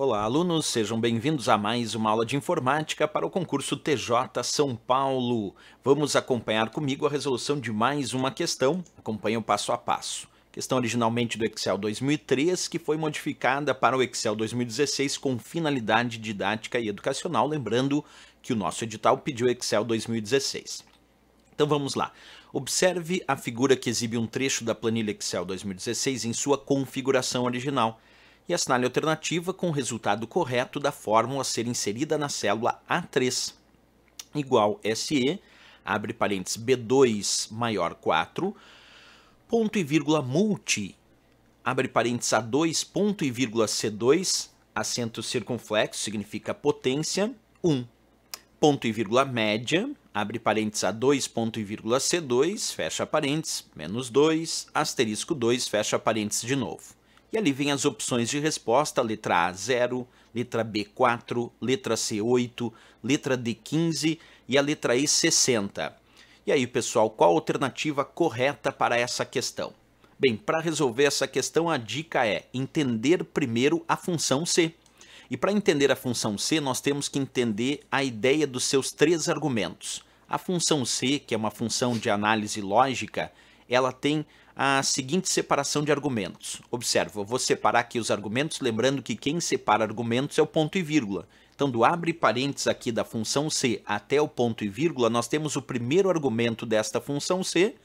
Olá, alunos, sejam bem-vindos a mais uma aula de informática para o concurso TJ São Paulo. Vamos acompanhar comigo a resolução de mais uma questão. Acompanhe o passo a passo. Questão originalmente do Excel 2003, que foi modificada para o Excel 2016 com finalidade didática e educacional, lembrando que o nosso edital pediu Excel 2016. Então vamos lá. Observe a figura que exibe um trecho da planilha Excel 2016 em sua configuração original e assinale a alternativa com o resultado correto da fórmula a ser inserida na célula A3, igual SE, abre parênteses, B2 maior 4, ponto e vírgula multi, abre parênteses, A2, ponto e vírgula C2, acento circunflexo, significa potência, 1. Ponto e vírgula média, abre parênteses, A2, ponto e vírgula C2, fecha parênteses, menos 2, asterisco 2, fecha parênteses de novo. E ali vem as opções de resposta, letra A 0, letra B 4, letra C 8, letra D 15 e a letra E 60. E aí, pessoal, qual a alternativa correta para essa questão? Bem, para resolver essa questão, a dica é entender primeiro a função C. E para entender a função C, nós temos que entender a ideia dos seus três argumentos. A função C, que é uma função de análise lógica, ela tem a seguinte separação de argumentos. Observa, eu vou separar aqui os argumentos, lembrando que quem separa argumentos é o ponto e vírgula. Então, do abre parênteses aqui da função C até o ponto e vírgula, nós temos o primeiro argumento desta função C,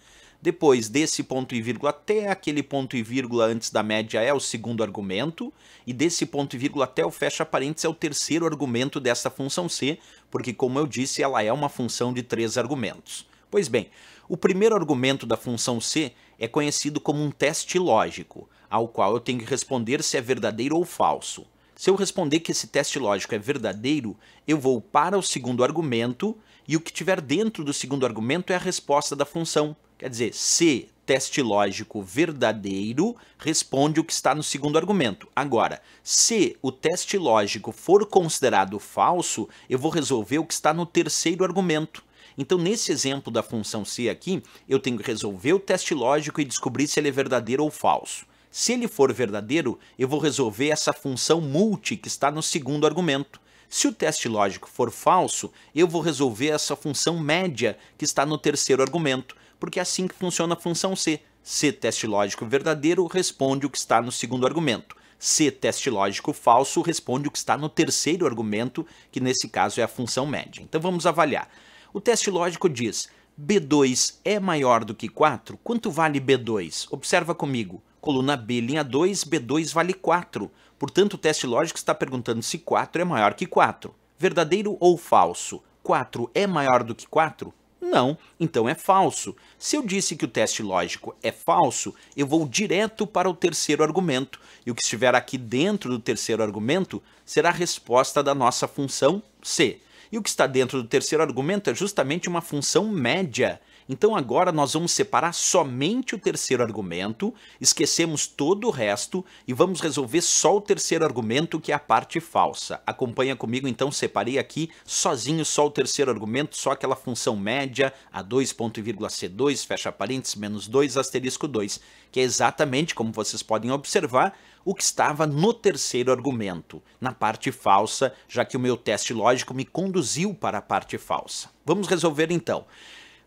depois desse ponto e vírgula até aquele ponto e vírgula antes da média é o segundo argumento, e desse ponto e vírgula até o fecha parênteses é o terceiro argumento dessa função C, porque, como eu disse, ela é uma função de três argumentos. Pois bem, o primeiro argumento da função C é conhecido como um teste lógico, ao qual eu tenho que responder se é verdadeiro ou falso. Se eu responder que esse teste lógico é verdadeiro, eu vou para o segundo argumento e o que tiver dentro do segundo argumento é a resposta da função. Quer dizer, se teste lógico verdadeiro, responde o que está no segundo argumento. Agora, se o teste lógico for considerado falso, eu vou resolver o que está no terceiro argumento. Então, nesse exemplo da função C aqui, eu tenho que resolver o teste lógico e descobrir se ele é verdadeiro ou falso. Se ele for verdadeiro, eu vou resolver essa função multi que está no segundo argumento. Se o teste lógico for falso, eu vou resolver essa função média que está no terceiro argumento, porque é assim que funciona a função C. Se teste lógico verdadeiro, responde o que está no segundo argumento. Se teste lógico falso, responde o que está no terceiro argumento, que nesse caso é a função média. Então vamos avaliar. O teste lógico diz, B2 é maior do que 4? Quanto vale B2? Observa comigo, coluna B, linha 2, B2 vale 4. Portanto, o teste lógico está perguntando se 4 é maior que 4. Verdadeiro ou falso? 4 é maior do que 4? Não, então é falso. Se eu disse que o teste lógico é falso, eu vou direto para o terceiro argumento. E o que estiver aqui dentro do terceiro argumento será a resposta da nossa função C. E o que está dentro do terceiro argumento é justamente uma função média. Então agora nós vamos separar somente o terceiro argumento, esquecemos todo o resto e vamos resolver só o terceiro argumento, que é a parte falsa. Acompanha comigo, então separei aqui sozinho só o terceiro argumento, só aquela função média, A2, ponto e vírgula C2, fecha parênteses, menos 2, asterisco 2, que é exatamente, como vocês podem observar, o que estava no terceiro argumento, na parte falsa, já que o meu teste lógico me conduziu para a parte falsa. Vamos resolver então.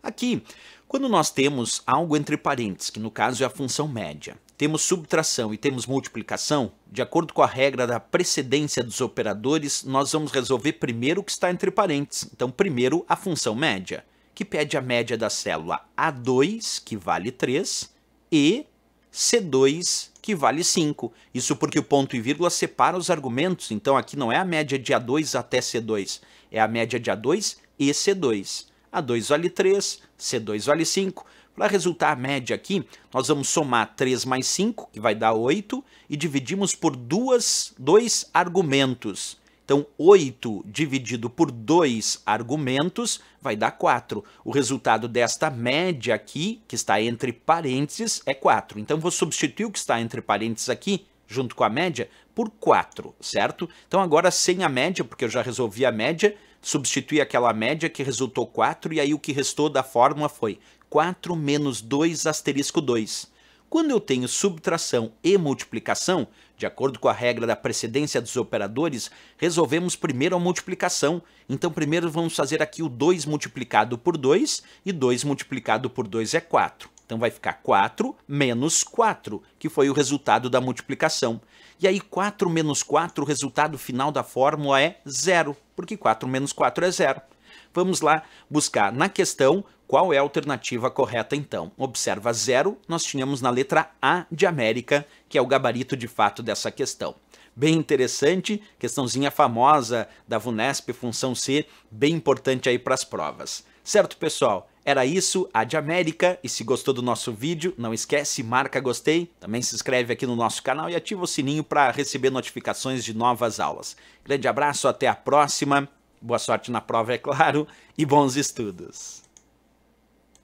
Aqui, quando nós temos algo entre parênteses, que no caso é a função média, temos subtração e temos multiplicação, de acordo com a regra da precedência dos operadores, nós vamos resolver primeiro o que está entre parênteses. Então, primeiro a função média, que pede a média da célula A2, que vale 3, e C2, que vale 5. Isso porque o ponto e vírgula separa os argumentos, então aqui não é a média de A2 até C2, é a média de A2 e C2. A2 vale 3, C2 vale 5. Para resultar a média aqui, nós vamos somar 3 mais 5, que vai dar 8, e dividimos por dois argumentos. Então, 8 dividido por 2 argumentos vai dar 4. O resultado desta média aqui, que está entre parênteses, é 4. Então, vou substituir o que está entre parênteses aqui, junto com a média, por 4, certo? Então, agora sem a média, porque eu já resolvi a média, substitui aquela média que resultou 4, e aí o que restou da fórmula foi 4 menos 2 asterisco 2. Quando eu tenho subtração e multiplicação, de acordo com a regra da precedência dos operadores, resolvemos primeiro a multiplicação. Então, primeiro vamos fazer aqui o 2 multiplicado por 2, e 2 multiplicado por 2 é 4. Então, vai ficar 4 menos 4, que foi o resultado da multiplicação. E aí, 4 menos 4, o resultado final da fórmula é 0, porque 4 menos 4 é 0. Vamos lá buscar na questão qual é a alternativa correta então. Observa 0, nós tínhamos na letra A de América, que é o gabarito de fato dessa questão. Bem interessante, questãozinha famosa da VUNESP, função C, bem importante aí para as provas. Certo, pessoal? Era isso, A de América, e se gostou do nosso vídeo, não esquece, marca gostei, também se inscreve aqui no nosso canal e ativa o sininho para receber notificações de novas aulas. Grande abraço, até a próxima, boa sorte na prova, é claro, e bons estudos!